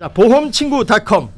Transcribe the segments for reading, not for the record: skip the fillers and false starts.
자, 보험친구닷컴.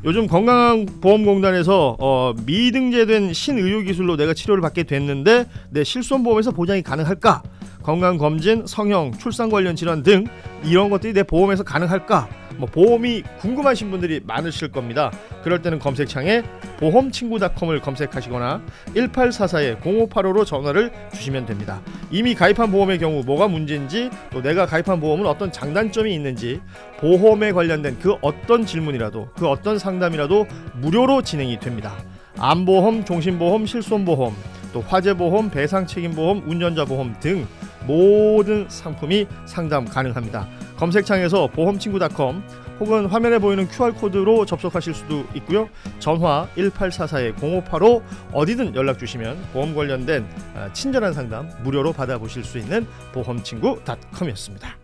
요즘 건강보험공단에서 미등재된 신의료기술로 내가 치료를 받게 됐는데 내 실손보험에서 보장이 가능할까? 건강검진, 성형, 출산 관련 질환 등 이런 것들이 내 보험에서 가능할까? 보험이 궁금하신 분들이 많으실 겁니다. 그럴 때는 검색창에 보험친구닷컴을 검색하시거나 1844-0585로 전화를 주시면 됩니다. 이미 가입한 보험의 경우 뭐가 문제인지, 또 내가 가입한 보험은 어떤 장단점이 있는지, 보험에 관련된 그 어떤 질문이라도, 그 어떤 상담이라도 무료로 진행이 됩니다. 암보험, 종신보험, 실손보험, 또 화재보험, 배상책임보험, 운전자보험 등 모든 상품이 상담 가능합니다. 검색창에서 보험친구닷컴 혹은 화면에 보이는 QR코드로 접속하실 수도 있고요. 전화 1844-0585 어디든 연락 주시면 보험 관련된 친절한 상담 무료로 받아보실 수 있는 보험친구닷컴이었습니다.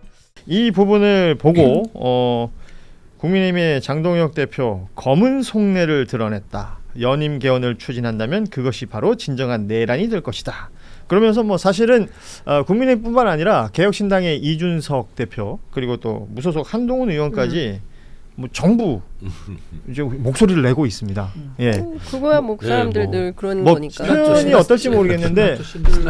이 부분을 보고 국민의힘의 장동혁 대표 검은 속내를 드러냈다. 연임 개헌을 추진한다면 그것이 바로 진정한 내란이 될 것이다. 그러면서 사실은 국민의힘뿐만 아니라 개혁신당의 이준석 대표, 그리고 또 무소속 한동훈 의원까지 전부 이제 목소리를 내고 있습니다. 예. 그거야 그 사람들 늘 그런 거니까. 표현이 어떨지 모르겠는데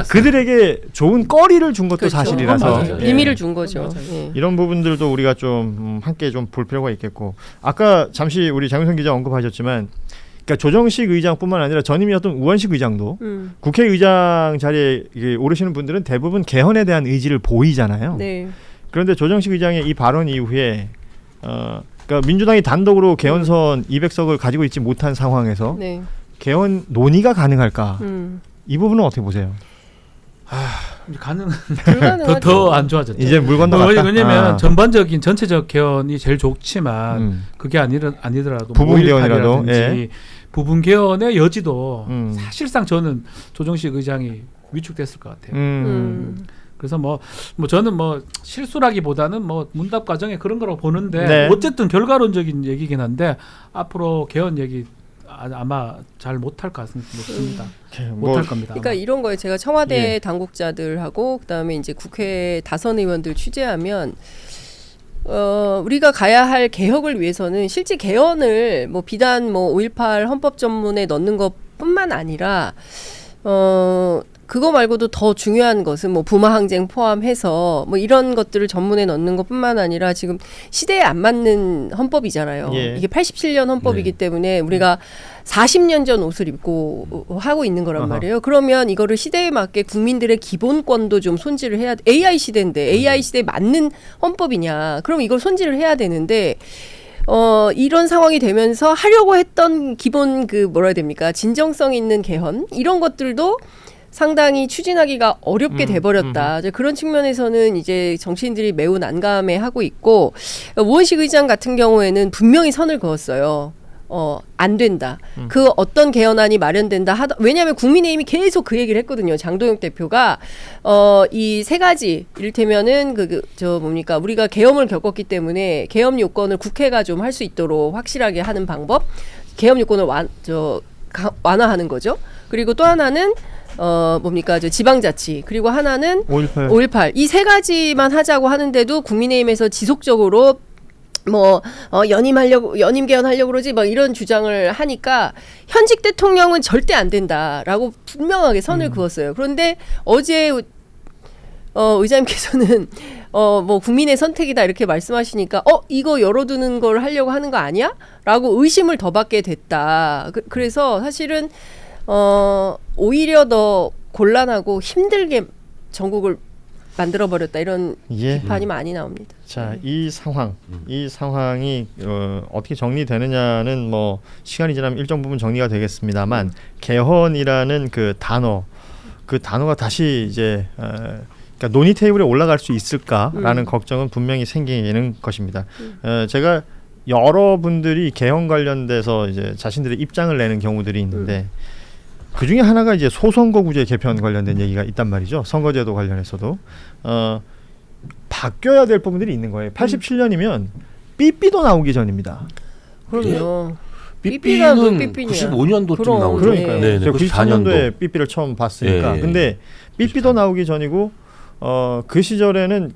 그들에게 좋은 거리를 준 것도 그렇죠. 사실이라서 비밀을 준 거죠. 예. 이런 부분들도 우리가 좀 함께 좀 볼 필요가 있겠고, 아까 잠시 우리 장윤선 기자 언급하셨지만, 그러니까 조정식 의장뿐만 아니라 전임이었던 우원식 의장도 국회의장 자리에 오르시는 분들은 대부분 개헌에 대한 의지를 보이잖아요. 네. 그런데 조정식 의장의 이 발언 이후에 그러니까 민주당이 단독으로 개헌선 200석을 가지고 있지 못한 상황에서 네. 개헌 논의가 가능할까? 이 부분은 어떻게 보세요? 불가능하죠. 더 안 좋아졌죠. 이제 물 건너갔다. 왜냐면 전반적인 전체적 개헌이 제일 좋지만 그게 아니더라도 부분 개헌이라도 부분 개헌의 여지도 사실상 저는 조정식 의장이 위축됐을 것 같아요. 그래서 저는 실수라기보다는 문답 과정에 그런 거라고 보는데, 네. 어쨌든 결과론적인 얘기긴 한데 앞으로 개헌 얘기 아마 잘 못할 것 같습니다. 못할 겁니다. 그러니까 아마. 이런 거에 제가 청와대 당국자들하고 그다음에 이제 국회 다선 의원들 취재하면 우리가 가야 할 개혁을 위해서는 실제 개헌을 비단 5.18 헌법 전문에 넣는 것뿐만 아니라 그거 말고도 더 중요한 것은 부마 항쟁 포함해서 이런 것들을 전문에 넣는 것뿐만 아니라 지금 시대에 안 맞는 헌법이잖아요. 예. 이게 87년 헌법이기 때문에 우리가 40년 전 옷을 입고 하고 있는 거란 말이에요. 그러면 이거를 시대에 맞게 국민들의 기본권도 좀 손질을 해야 돼. AI 시대인데 AI 시대에 맞는 헌법이냐. 그럼 이걸 손질을 해야 되는데 이런 상황이 되면서 하려고 했던 기본 뭐라 해야 됩니까? 진정성 있는 개헌 이런 것들도 상당히 추진하기가 어렵게 돼버렸다. 이제 그런 측면에서는 이제 정치인들이 매우 난감해하고 있고, 우원식 의장 같은 경우에는 분명히 선을 그었어요. 안 된다. 그 어떤 개헌안이 마련된다 왜냐하면 국민의힘이 계속 그 얘기를 했거든요. 장동혁 대표가 이 세 가지, 이를테면은 우리가 계엄을 겪었기 때문에 계엄 요건을 국회가 좀 할 수 있도록 확실하게 하는 방법, 계엄 요건을 완화하는 거죠. 그리고 또 하나는 지방자치, 그리고 하나는 5.18 이 세 가지만 하자고 하는데도 국민의힘에서 지속적으로 연임 개헌하려고 그러지 이런 주장을 하니까 현직 대통령은 절대 안 된다라고 분명하게 선을 그었어요. 그런데 어제 의장님께서는 국민의 선택이다 이렇게 말씀하시니까 이거 열어두는 걸 하려고 하는 거 아니야? 라고 의심을 더 받게 됐다. 그래서 사실은 오히려 더 곤란하고 힘들게 전국을 만들어버렸다 이런 비판이 많이 나옵니다. 자, 이 상황이 어떻게 정리되느냐는 시간이 지나면 일정 부분 정리가 되겠습니다만, 개헌이라는 그 단어가 다시 이제 그러니까 논의 테이블에 올라갈 수 있을까라는 걱정은 분명히 생기는 것입니다. 제가 여러분들이 개헌 관련돼서 이제 자신들의 입장을 내는 경우들이 있는데, 그 중에 하나가 이제 소선거구제 개편 관련된 얘기가 있단 말이죠. 선거제도 관련해서도 바뀌어야 될 부분들이 있는 거예요. 87년이면 삐삐도 나오기 전입니다. 그럼요. 삐삐는 95년도쯤 나오죠. 그러니까요. 네, 제가 94년도에 삐삐를 처음 봤으니까. 근데 삐삐도 나오기 전이고 그 시절에는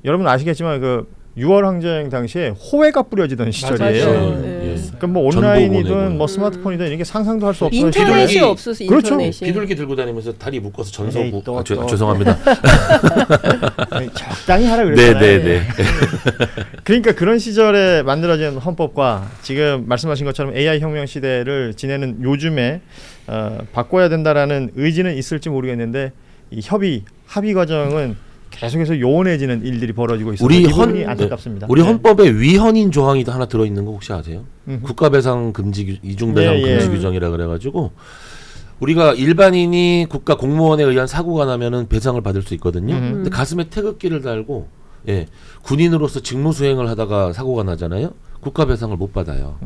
여러분 아시겠지만 6월 항쟁 당시에 호해가 뿌려지던 시절이에요. 맞아요. 예. 그러니까 뭐 전보 온라인이든 보내고. 뭐 스마트폰이든 이런 게 상상도 할 수 없는 인터넷이 시절에 없어서 그렇죠. 인터넷이. 비둘기 들고 다니면서 다리 묶어서 전서부. 에이, 또. 죄송합니다. 적당히 하라 그랬잖아요. 네네네. 그러니까 그런 시절에 만들어진 헌법과 지금 말씀하신 것처럼 AI 혁명 시대를 지내는 요즘에 바꿔야 된다라는 의지는 있을지 모르겠는데 이 합의 과정은 계속해서 요원해지는 일들이 벌어지고 있어서 이 부분이 안타깝습니다. 우리 네. 헌법에 위헌인 조항이 하나 들어 있는 거 혹시 아세요? 음흠. 국가배상 금지 이중배상 예, 예. 금지 규정이라 그래가지고 우리가 일반인이 국가 공무원에 의한 사고가 나면은 배상을 받을 수 있거든요. 근데 가슴에 태극기를 달고 군인으로서 직무 수행을 하다가 사고가 나잖아요. 국가 배상을 못 받아요.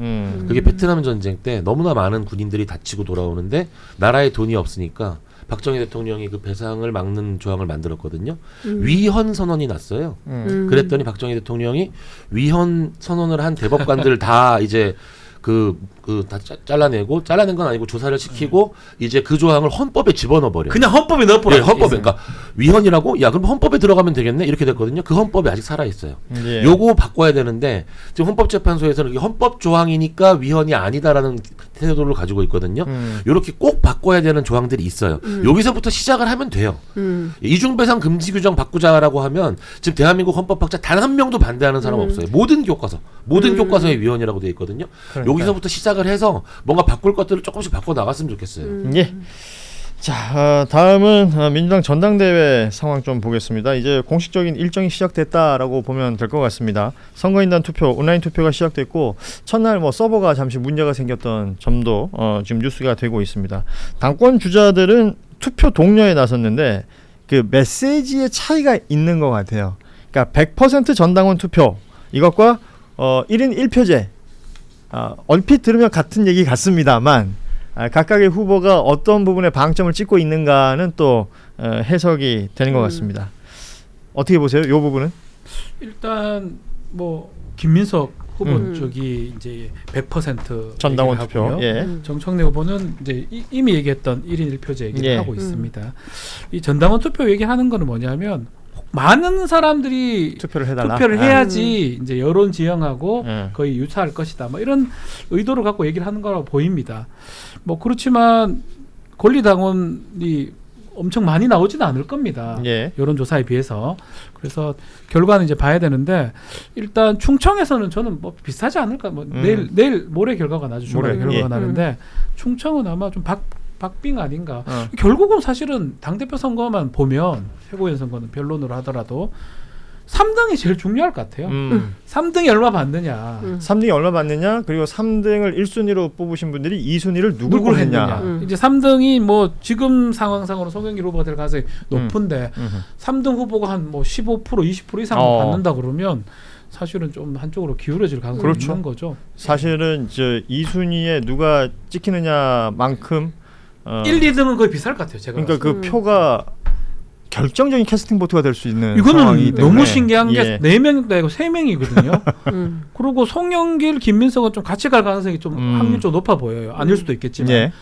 그게 베트남 전쟁 때 너무나 많은 군인들이 다치고 돌아오는데 나라에 돈이 없으니까 박정희 대통령이 그 배상을 막는 조항을 만들었거든요. 위헌 선언이 났어요. 그랬더니 박정희 대통령이 위헌 선언을 한 대법관들 다 이제 다 잘라낸 건 아니고 조사를 시키고 이제 그 조항을 헌법에 집어넣어 버려. 그냥 헌법에 넣어버려. 예, 헌법에. 그러니까 위헌이라고 야 그럼 헌법에 들어가면 되겠네 이렇게 됐거든요. 그 헌법이 아직 살아 있어요. 예. 요거 바꿔야 되는데 지금 헌법재판소에서는 이게 헌법 조항이니까 위헌이 아니다라는 태도를 가지고 있거든요. 요렇게 꼭 바꿔야 되는 조항들이 있어요. 여기서부터 시작을 하면 돼요. 이중배상 금지 규정 바꾸자라고 하면 지금 대한민국 헌법학자 단 한 명도 반대하는 사람 없어요. 모든 교과서에 위헌이라고 돼 있거든요. 그러니까요. 여기서부터 시작을 해서 뭔가 바꿀 것들을 조금씩 바꿔 나갔으면 좋겠어요. 예. 자, 다음은 민주당 전당대회 상황 좀 보겠습니다. 이제 공식적인 일정이 시작됐다라고 보면 될 것 같습니다. 선거인단 투표, 온라인 투표가 시작됐고 첫날 뭐 서버가 잠시 문제가 생겼던 점도 지금 뉴스가 되고 있습니다. 당권 주자들은 투표 독려에 나섰는데 그 메시지의 차이가 있는 것 같아요. 그러니까 100% 전당원 투표 이것과 1인 1표제 얼핏 들으면 같은 얘기 같습니다만 각각의 후보가 어떤 부분에 방점을 찍고 있는가는 또 해석이 되는 것 같습니다. 어떻게 보세요? 이 부분은? 일단 뭐 김민석 후보 쪽이 이제 100% 전당원 얘기를 투표. 하고요. 예. 정청래 후보는 이제 이미 얘기했던 1인 1표제 얘기를 예. 하고 있습니다. 이 전당원 투표 얘기하는 거는 뭐냐면 많은 사람들이 투표를 해달라. 투표를 해야지 이제 여론 지형하고 예. 거의 유사할 것이다. 뭐 이런 의도를 갖고 얘기를 하는 거라고 보입니다. 뭐 그렇지만 권리당원이 엄청 많이 나오지는 않을 겁니다. 예. 여론조사에 비해서. 그래서 결과는 이제 봐야 되는데 일단 충청에서는 저는 뭐 비슷하지 않을까. 뭐 내일 모레 결과가 나죠. 주말에 모레. 결과가 예. 나는데 충청은 아마 좀 박빙 아닌가. 결국은 사실은 당대표 선거만 보면 최고위원 선거는 변론으로 하더라도 3등이 제일 중요할 것 같아요. 3등이 얼마 받느냐. 3등이 얼마 받느냐 그리고 3등을 1순위로 뽑으신 분들이 2순위를 누굴 했느냐. 이제 3등이 뭐 지금 상황상으로 송영길 후보가 될 가능성이 높은데 3등 후보가 한 뭐 15% 20% 이상 받는다 그러면 사실은 좀 한쪽으로 기울어질 가능성이 그렇죠. 있는 거죠. 사실은 저 2순위에 누가 찍히느냐만큼 1, 2등은 거의 비쌀 것 같아요. 제가 그러니까 그 표가 결정적인 캐스팅 보트가 될 수 있는 이거는 상황이기 때문에. 너무 신기한 게 예. 4명도 아니고 3명이거든요. 그리고 송영길, 김민석은 좀 같이 갈 가능성이 좀 확률 좀 높아 보여요. 아닐 수도 있겠지만. 예.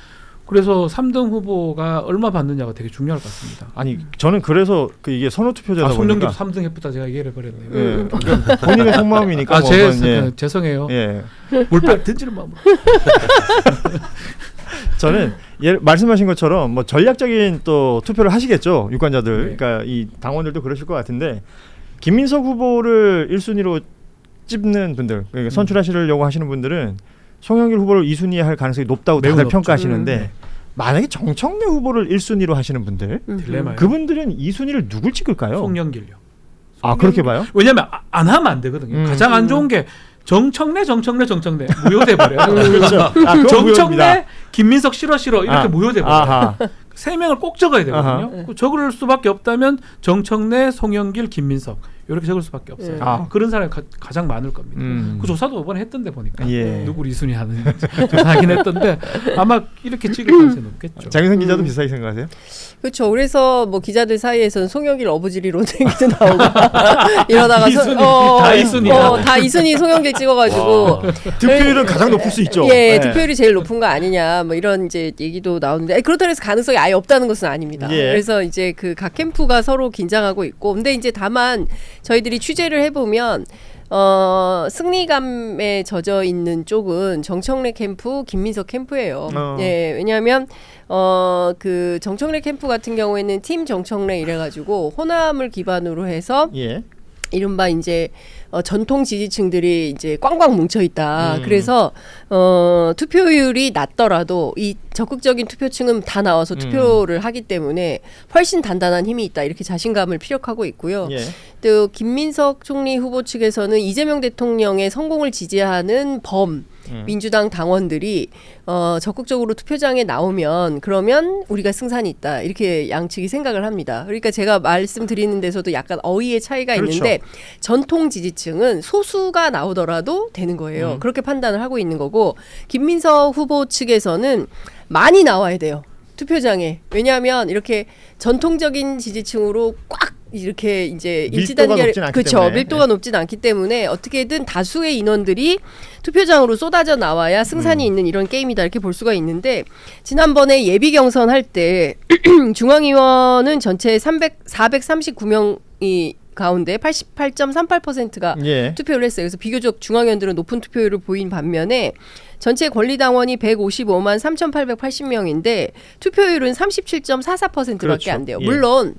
그래서 3등 후보가 얼마 받느냐가 되게 중요할 것 같습니다. 아니 저는 그래서 이게 선호 투표제다 송영길 보니까 3등 해프다 제가 얘기를 해버렸네요. 예. 그러니까 본인의 속마음이니까 뭐 그건, 예. 죄송해요. 예. 물병 던지는 마음으로. 저는 말씀하신 것처럼 뭐 전략적인 또 투표를 하시겠죠 유권자들. 네. 그러니까 이 당원들도 그러실 것 같은데 김민석 후보를 1순위로 찝는 분들, 그러니까 선출하시려고 하시는 분들은 송영길 후보를 2순위에 할 가능성이 높다고 매우 다들 높죠. 평가하시는데 만약에 정청래 후보를 1순위로 하시는 분들 딜레마예요. 그분들은 2순위를 누굴 찍을까요? 송영길요. 아 그렇게 봐요? 왜냐면 안 하면 안 되거든요. 가장 안 좋은 게 정청래 무효돼 버려요. 그렇죠. 정청래 김민석 싫어 이렇게 무효돼 버려요. 아하. 3명을 꼭 적어야 되거든요. 적을 수밖에 없다면 정청래, 송영길, 김민석 이렇게 적을 수밖에 없어요. 그런 사람이 가장 많을 겁니다. 그 조사도 이번에 했던데 보니까 예. 누구 2순위 하는지 조사하긴 했던데 아마 이렇게 찍을 가능성이 높겠죠. 장윤선 기자도 비슷하게 생각하세요? 그렇죠. 그래서 뭐 기자들 사이에서는 송영길 어부지리 논쟁도 나오고 이러다가 다 2순위야. 다 2순위 송영길 찍어가지고 득표율은 가장 높을 수 있죠. 예, 네. 득표율이 제일 높은 거 아니냐 뭐 이런 이제 얘기도 나오는데 그렇다고 해서 가능성이 아예 없다는 것은 아닙니다. 예. 그래서 이제 그 각 캠프가 서로 긴장하고 있고 근데 이제 다만 저희들이 취재를 해보면 승리감에 젖어 있는 쪽은 정청래 캠프, 김민석 캠프예요. 예, 왜냐하면 그 정청래 캠프 같은 경우에는 팀 정청래 이래가지고 호남을 기반으로 해서 예. 이른바 이제 전통 지지층들이 이제 꽝꽝 뭉쳐 있다. 그래서 투표율이 낮더라도 이 적극적인 투표층은 다 나와서 투표를 하기 때문에 훨씬 단단한 힘이 있다. 이렇게 자신감을 피력하고 있고요. 예. 또 김민석 총리 후보 측에서는 이재명 대통령의 성공을 지지하는 민주당 당원들이 적극적으로 투표장에 나오면 그러면 우리가 승산이 있다. 이렇게 양측이 생각을 합니다. 그러니까 제가 말씀드리는 데서도 약간 어휘의 차이가 그렇죠. 있는데 전통 지지층은 소수가 나오더라도 되는 거예요. 그렇게 판단을 하고 있는 거고 김민석 후보 측에서는 많이 나와야 돼요. 투표장에. 왜냐하면 이렇게 전통적인 지지층으로 꽉 이렇게 이제 일치단결 그렇죠. 밀도가 높진 않기 때문에 어떻게든 다수의 인원들이 투표장으로 쏟아져 나와야 승산이 있는 이런 게임이다 이렇게 볼 수가 있는데 지난번에 예비 경선 할 때 중앙위원은 전체 439명이 가운데 88.38%가 예. 투표를 했어요. 그래서 비교적 중앙위원들은 높은 투표율을 보인 반면에 전체 권리당원이 155만 3,880명인데 투표율은 37.44%밖에 그렇죠. 안 돼요. 예. 물론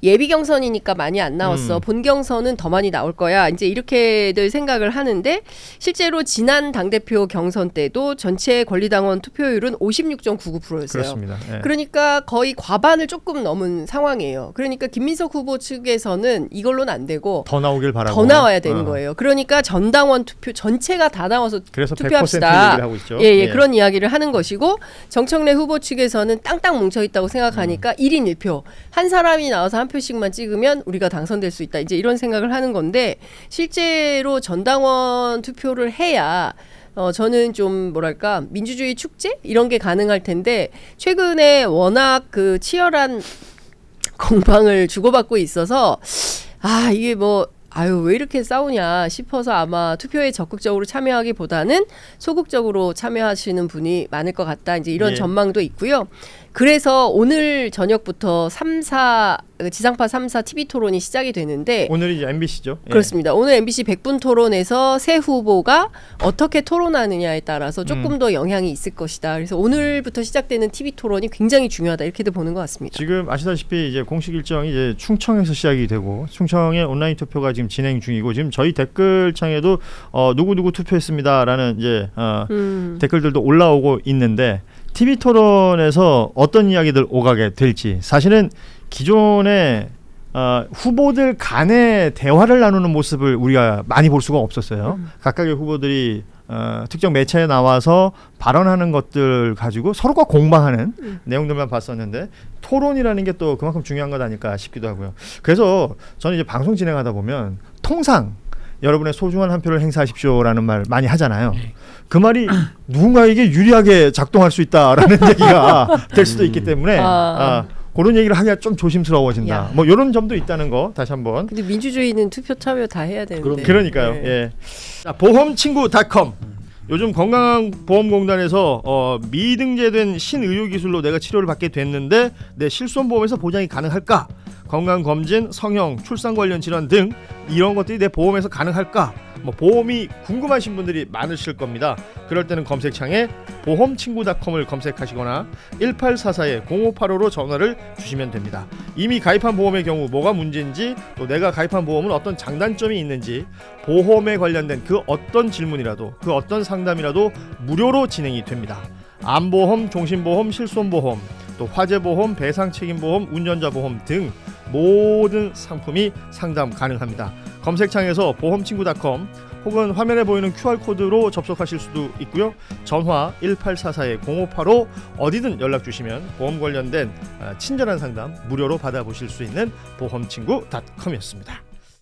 예비 경선이니까 많이 안 나왔어. 본 경선은 더 많이 나올 거야. 이제 이렇게들 생각을 하는데 실제로 지난 당대표 경선 때도 전체 권리당원 투표율은 56.99%였어요. 그렇습니다. 예. 그러니까 거의 과반을 조금 넘은 상황이에요. 그러니까 김민석 후보 측에서는 이걸로는 안 되고 더 나오길 바라고. 더 나와야 되는 거예요. 그러니까 전당원 투표 전체가 다 나와서 그래서 100% 투표합시다. 얘기를 하고 있죠. 예, 그런 이야기를 하는 것이고 정청래 후보 측에서는 땅땅 뭉쳐 있다고 생각하니까 1인 1표. 한 사람이 나와서 한 표씩만 찍으면 우리가 당선될 수 있다. 이제 이런 생각을 하는 건데 실제로 전당원 투표를 해야 저는 좀 뭐랄까 민주주의 축제 이런 게 가능할 텐데 최근에 워낙 그 치열한 공방을 주고받고 있어서 이게 왜 이렇게 싸우냐 싶어서 아마 투표에 적극적으로 참여하기보다는 소극적으로 참여하시는 분이 많을 것 같다. 이제 이런 예. 전망도 있고요. 그래서 오늘 저녁부터 지상파 3사 TV 토론이 시작이 되는데 오늘이 이제 MBC죠. 예. 그렇습니다. 오늘 MBC 100분 토론에서 새 후보가 어떻게 토론하느냐에 따라서 조금 더 영향이 있을 것이다. 그래서 오늘부터 시작되는 TV 토론이 굉장히 중요하다. 이렇게도 보는 것 같습니다. 지금 아시다시피 이제 공식 일정이 이제 충청에서 시작이 되고 충청의 온라인 투표가 지금 진행 중이고 지금 저희 댓글창에도 누구 투표했습니다라는 이제 댓글들도 올라오고 있는데 TV 토론에서 어떤 이야기들 오가게 될지 사실은 기존에 후보들 간의 대화를 나누는 모습을 우리가 많이 볼 수가 없었어요. 각각의 후보들이 특정 매체에 나와서 발언하는 것들 가지고 서로가 공방하는 내용들만 봤었는데 토론이라는 게 또 그만큼 중요한 것 아닐까 싶기도 하고요. 그래서 저는 이제 방송 진행하다 보면 통상 여러분의 소중한 한 표를 행사하십시오라는 말 많이 하잖아요. 그 말이 누군가에게 유리하게 작동할 수 있다라는 얘기가 될 수도 있기 때문에 그런 얘기를 하기가 좀 조심스러워진다. 야. 뭐 이런 점도 있다는 거 다시 한번. 근데 민주주의는 투표 참여 다 해야 되는데. 그러니까요. 네. 예. 자, 보험친구.com. 요즘 건강보험공단에서 미등재된 신의료기술로 내가 치료를 받게 됐는데 내 실손보험에서 보장이 가능할까? 건강검진, 성형, 출산 관련 질환 등 이런 것들이 내 보험에서 가능할까? 뭐 보험이 궁금하신 분들이 많으실 겁니다. 그럴 때는 검색창에 보험친구.com을 검색하시거나 1844-0585로 전화를 주시면 됩니다. 이미 가입한 보험의 경우 뭐가 문제인지 또 내가 가입한 보험은 어떤 장단점이 있는지 보험에 관련된 그 어떤 질문이라도 그 어떤 상담이라도 무료로 진행이 됩니다. 암보험, 종신보험, 실손보험, 또 화재보험, 배상책임보험, 운전자보험 등 모든 상품이 상담 가능합니다. 검색창에서 보험친구.com 혹은 화면에 보이는 QR코드로 접속하실 수도 있고요. 전화 1844-0585 어디든 연락 주시면 보험 관련된 친절한 상담 무료로 받아보실 수 있는 보험친구.com이었습니다.